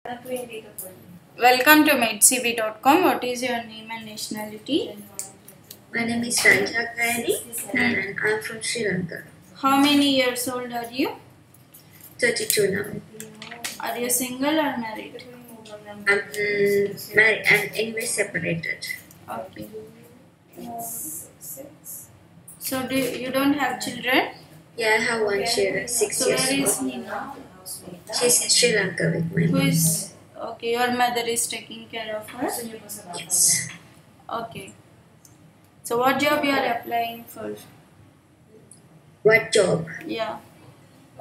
Welcome to MaidCV.com. What is your name and nationality? My name is Ranja Gayani and I'm from Sri Lanka. How many years old are you? 32 now. Are you single or married? I'm married and anyway separated. Okay. So you don't have children? Yeah, I have one child, 6 So years where is old. he now? She's in Sri Lanka with my Who mom. is okay? Your mother is taking care of her. Yes. Okay. So what job you are applying for? What job? Yeah.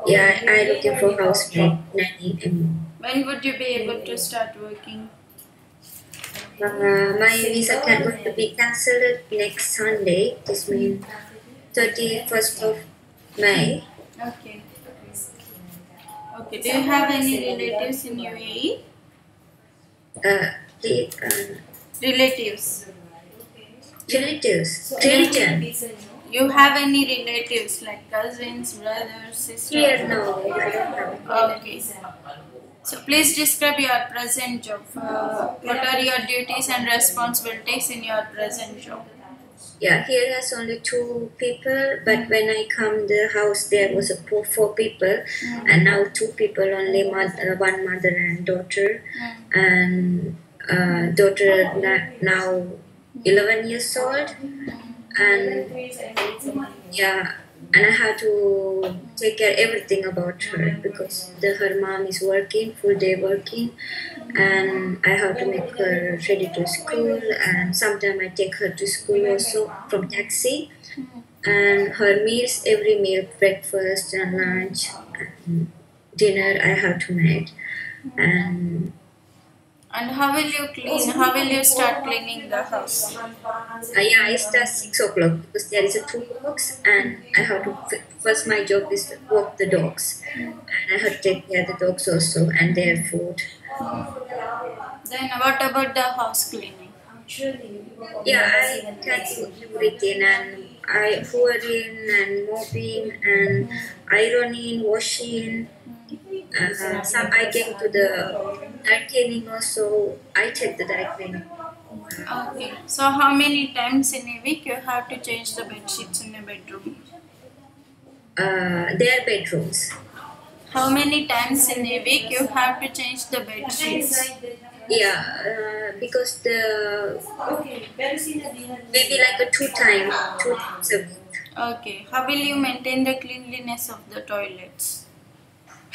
Yeah, I'm looking for housemaid, nanny, and When would you be able to start working? my visa going to be cancelled next Sunday. This means 31st of May. Okay. Okay. Do you have any relatives in UAE? Relatives. Relatives. Religion. You have any relatives like cousins, brothers, sisters? Here, no, I don't have. Okay. So please describe your present job. What are your duties and responsibilities in your present job? Yeah, here has only 2 people, but when I come the house there was a 4 people, and now 2 people only, one mother and daughter, and daughter now 11 years old, and yeah, and I have to take care everything about her because her mom is working full day working, and I have to make her ready to school, and sometimes I take her to school also from taxi, and her meals, every meal, breakfast and lunch and dinner I have to make. And how will you clean? How will you start cleaning the house? Yeah, I start 6 o'clock because there is a 2 dogs, and I have to first my job is to walk the dogs, and I have to take care of the dogs also and their food. Then what about the house cleaning? Yeah, I can do everything, and I hoovering and mopping and ironing, washing. Some I get to the dry cleaning also. I take the dry cleaning. Okay. So how many times in a week you have to change the bed sheets in the bedroom? Their bedrooms. How many times in a week you have to change the bed sheets? Yeah, because the maybe like a 2 times a week. Okay. How will you maintain the cleanliness of the toilets?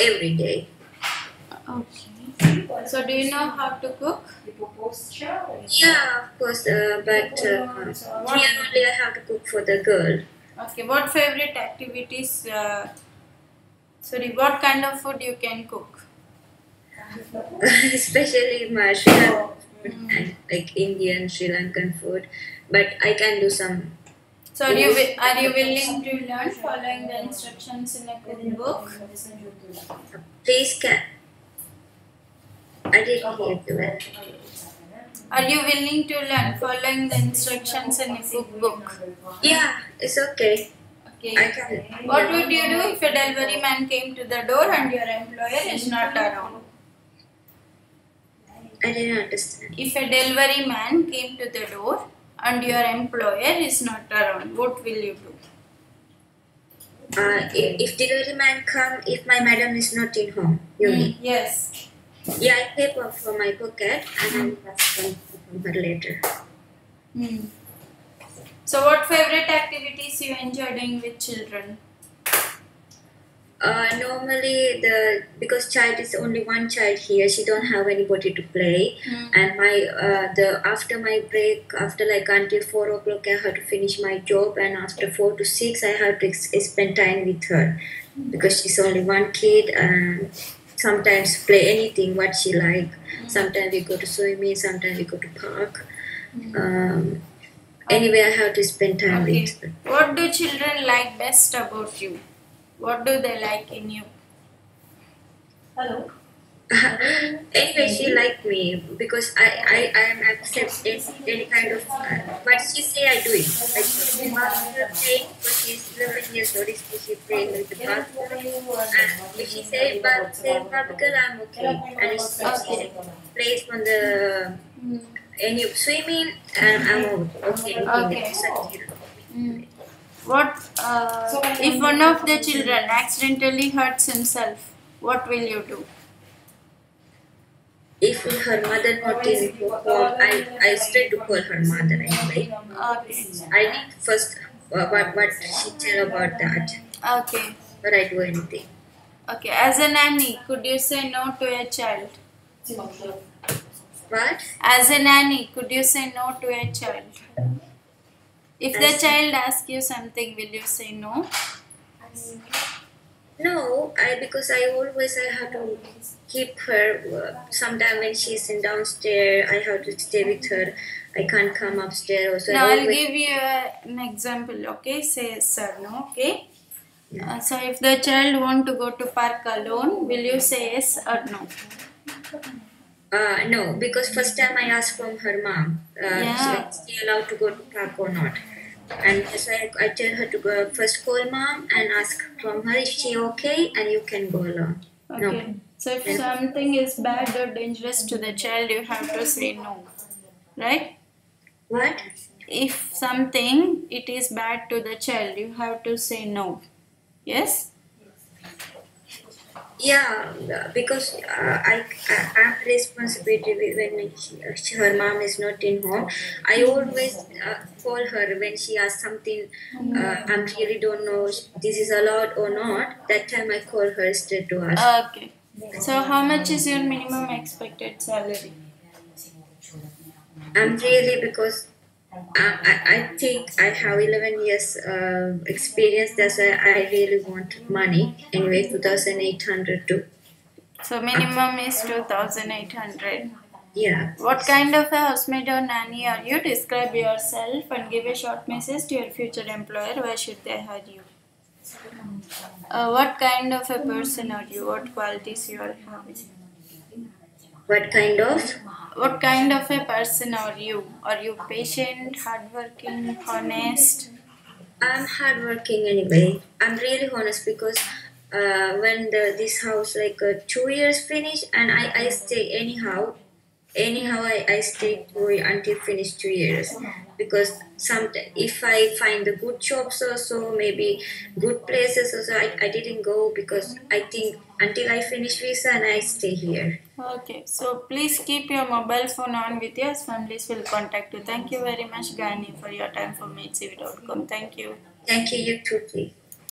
Every day. Okay. So do you know how to cook? Yeah, of course, but here only I have to cook for the girl. Okay. What favorite activities? What kind of food you can cook? Especially my Sri Lankan food and like Indian Sri Lankan food, but I can do some. So are you willing to learn following the instructions in a cookbook? Please can. I didn't hear you well. Are you willing to learn following the instructions in a cookbook? Yeah, it's okay. Okay. I can. What would you do if a delivery man came to the door and your employer is not around? I didn't understand. If a delivery man came to the door and your employer is not around, what will you do? If delivery man come, if my madam is not in home, you mean? Yes. Yeah, I pay for my pocket and I will ask from her later. So what favorite activities you enjoy doing with children? Normally, because child is only one child here, she don't have anybody to play. And after my break, after like until 4 o'clock, I have to finish my job, and after 4 to 6, I have to spend time with her because she's only one kid, and sometimes play anything what she like. Sometimes we go to swimming, sometimes we go to park. Anyway, I have to spend time with her. What do children like best about you? What do they like in you? Hello. Anyway, she liked me because I am accepting any kind of what she say I do it. Like after playing, because she's 11 years old, she playing with the basketball. And if she say but say girl, I'm okay. And if she plays on the any swimming, and I'm okay. Okay. Okay. Mm. What if one of the children accidentally hurts himself? What will you do? If her mother not in home, I straight to call her mother anyway. Okay. I need first what she tell about that. Okay. But I do anything. Okay. As a nanny, could you say no to a child? What? As a nanny, could you say no to a child? If the child asks you something, will you say no? No, because I always I have to keep her. Sometime when she's in downstairs, I have to stay with her. I can't come upstairs. Also, Now I'll give you an example. Okay, say yes or no. Okay. So if the child want to go to park alone, will you say yes or no? No, because first time I asked from her mom, is she allowed to go to park or not? And so I tell her to go first call mom and ask from her if she okay and you can go alone. Okay. No. So if something is bad or dangerous to the child, you have to say no, right? What? If something it is bad to the child, you have to say no. Yes. Yeah, because I am responsibility when her mom is not in home. I always call her when she asks something. I really don't know this is allowed or not. That time I call her straight to ask. Okay. So how much is your minimum expected salary? I'm really because I think I have 11 years experience. That's why I really want money. Anyway, 2,800 too. So minimum is 2,800. Yeah. What kind of a housemaid or nanny are you? Describe yourself and give a short message to your future employer. Why should they hire you? What kind of a person are you? What qualities you are having? What kind of? What kind of a person are you? Are you patient, hardworking, honest? I'm hardworking anyway. I'm really honest because when this house 2 years finish and I stay anyhow. Anyhow, I stay until finish 2 years because if I find the good jobs also maybe good places also I didn't go because I think until I finish visa and I stay here. Okay, so please keep your mobile phone on with you as families will contact you. Thank you very much, Gayani, for your time for MaidCV.com. Thank you. Thank you, you too.